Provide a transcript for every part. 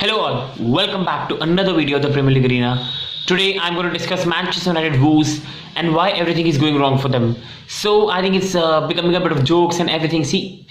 Hello all, welcome back to another video of the Premier League Arena. Today I'm going to discuss Manchester United woes and why everything is going wrong for them. So I think it's becoming a bit of jokes and everything. See,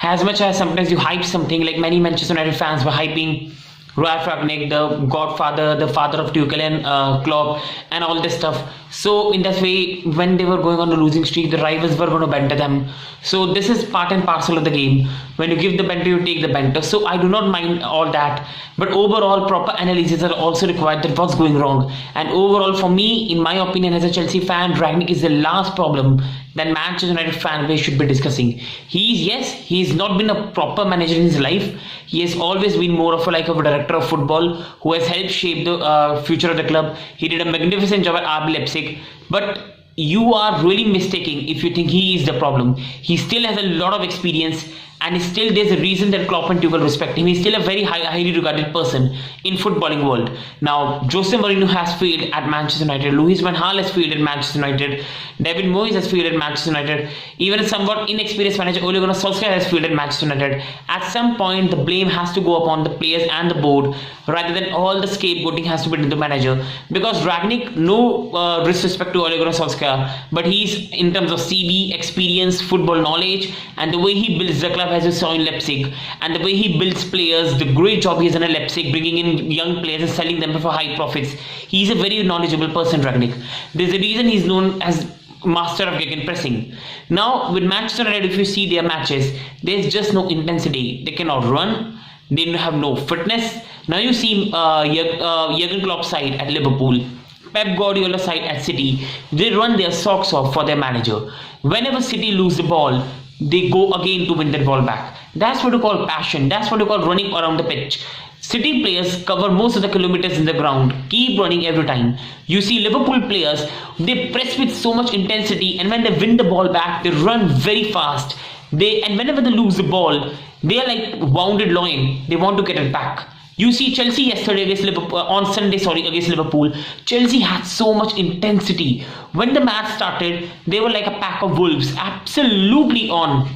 as much as sometimes you hype something, like many Manchester United fans were hyping Ralf Rangnick, the godfather, the father of Tuchel and Klopp and all this stuff. So in that way, when they were going on a losing streak, the rivals were going to banter them. So this is part and parcel of the game. When you give the banter, you take the banter. So I do not mind all that. But overall, proper analysis are also required that what's going wrong. And overall, for me, in my opinion, as a Chelsea fan, Rangnick is the last problem that Manchester United fan base should be discussing. He's not been a proper manager in his life. He has always been more of a director of football who has helped shape the future of the club. He did a magnificent job at RB Leipzig, but you are really mistaken if you think he is the problem. He still has a lot of experience, and still there's a reason that Klopp and Tuchel respect him. He's still a very highly regarded person in footballing world. Now, Jose Mourinho has failed at Manchester United. Louis van Gaal has failed at Manchester United. David Moyes has failed at Manchester United. Even a somewhat inexperienced manager, Ole Gunnar Solskjaer, has failed at Manchester United. At some point, the blame has to go upon the players and the board, rather than all the scapegoating has to be to the manager. Because Rangnick, no disrespect to Ole Gunnar Solskjaer, but he's, in terms of CV, experience, football knowledge, and the way he builds the club, as you saw in Leipzig, and the way he builds players, the great job he has done at Leipzig, bringing in young players and selling them for high profits. He's a very knowledgeable person, Rangnick. There's a reason he's known as master of gegenpressing. Now, with Manchester United, if you see their matches, there's just no intensity. They cannot run. They have no fitness. Now you see Jurgen Klopp's side at Liverpool, Pep Guardiola's side at City. They run their socks off for their manager. Whenever City lose the ball, they go again to win that ball back. That's what you call passion. That's what you call running around the pitch. City players cover most of the kilometers in the ground, keep running every time. You see Liverpool players, they press with so much intensity, and when they win the ball back, they run very fast. And whenever they lose the ball, they are like wounded loin. They want to get it back. You see Chelsea yesterday against Liverpool, on Sunday, against Liverpool. Chelsea had so much intensity. When the match started, they were like a pack of wolves, absolutely on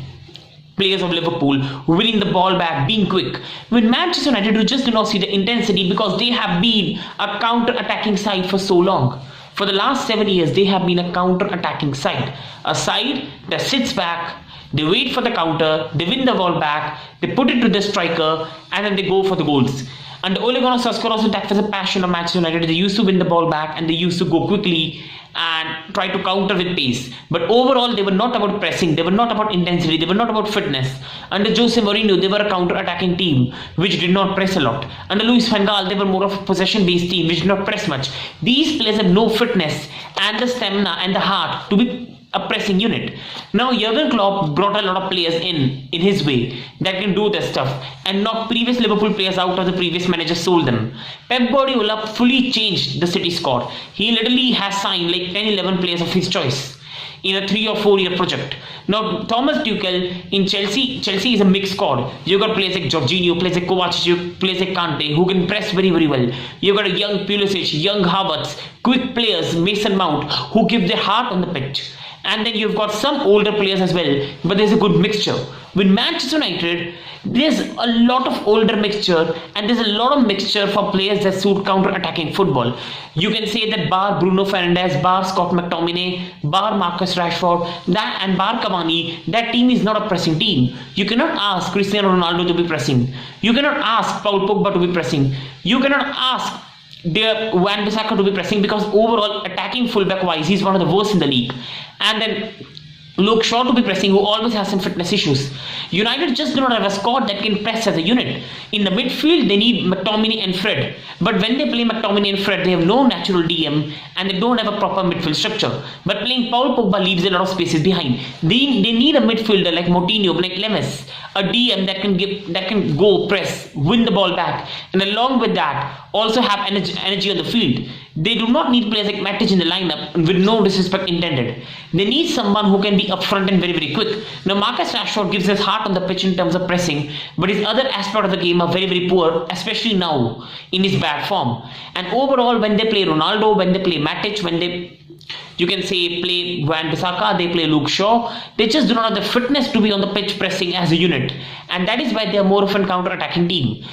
players of Liverpool, winning the ball back, being quick. With Manchester United, you just do not see the intensity because they have been a counter-attacking side for so long. For the last 7 years, they have been a counter-attacking side. A side that sits back, they wait for the counter, they win the ball back, they put it to the striker, and then they go for the goals. And Ole Gunnar Solskjaer also, that was a passion of Manchester United. They used to win the ball back and they used to go quickly and try to counter with pace. But overall, they were not about pressing, they were not about intensity, they were not about fitness. Under Jose Mourinho, they were a counter-attacking team which did not press a lot. Under Louis van Gaal, they were more of a possession-based team which did not press much. These players have no fitness and the stamina and the heart to be a pressing unit. Now Jurgen Klopp brought a lot of players in his way that can do this stuff and knock previous Liverpool players out, or the previous manager sold them. Pep Guardiola fully changed the City squad. He literally has signed like 10-11 players of his choice in a 3 or 4 year project. Now Thomas Tuchel in Chelsea is a mixed squad. You got players like Jorginho, players like Kovacic, players like Kante, who can press very well. You got a young Pulisic, young Havertz, quick players, Mason Mount, who give their heart on the pitch. And then you've got some older players as well, but there's a good mixture. With Manchester United, there's a lot of older mixture, and there's a lot of mixture for players that suit counter-attacking football. You can say that bar Bruno Fernandes, bar Scott McTominay, bar Marcus Rashford, and bar Cavani, that team is not a pressing team. You cannot ask Cristiano Ronaldo to be pressing. You cannot ask Paul Pogba to be pressing. You cannot ask Van Bissaka to be pressing, because overall attacking fullback wise he's one of the worst in the league. And then Luke Shaw to be pressing, who always has some fitness issues. United just do not have a squad that can press as a unit. In the midfield, they need McTominay and Fred. But when they play McTominay and Fred, they have no natural DM and they don't have a proper midfield structure. But playing Paul Pogba leaves a lot of spaces behind. They need a midfielder like Moutinho, like Lemes, a DM that can go press, win the ball back, and along with that, also have energy on the field. They do not need players like Matic in the lineup, with no disrespect intended. They need someone who can be upfront and very quick. Now Marcus Rashford gives his heart on the pitch in terms of pressing, but his other aspect of the game are very poor, especially now in his bad form. And overall, when they play Ronaldo, when they play Matic, when they You can say play Wan-Bissaka, they play Luke Shaw. They just do not have the fitness to be on the pitch pressing as a unit. And that is why they are more of a counter-attacking team.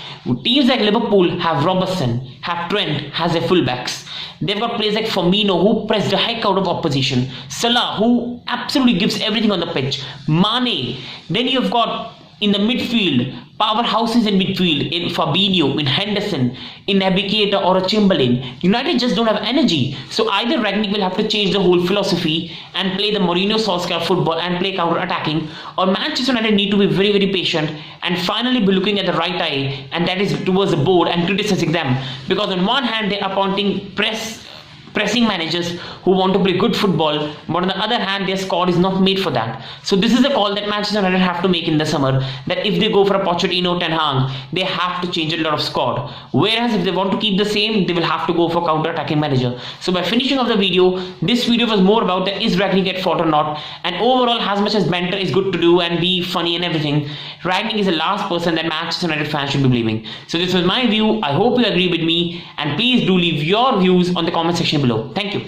Teams like Liverpool have Robertson, have Trent, has their fullbacks. They've got players like Firmino who press the heck out of opposition. Salah who absolutely gives everything on the pitch. Mane. Then you've got in the midfield, powerhouses in midfield, in Fabinho, in Henderson, in Navigator or a Chamberlain. United just don't have energy. So either Rangnick will have to change the whole philosophy and play the Mourinho Solskjaer football and play counter-attacking, or Manchester United need to be very, very patient and finally be looking at the right eye, and that is towards the board and criticizing them. Because on one hand, they are appointing pressing managers who want to play good football, but on the other hand their squad is not made for that. So this is a call that Manchester United have to make in the summer, that if they go for a Pochettino, Ten Hag, they have to change a lot of squad, whereas if they want to keep the same, they will have to go for counter-attacking manager. So by finishing of the video, this video was more about that is Rangnick at fault or not, and overall, as much as banter is good to do and be funny and everything, Rangnick is the last person that Manchester United fans should be believing. So this was my view. I hope you agree with me, and please do leave your views on the comment section below. Thank you.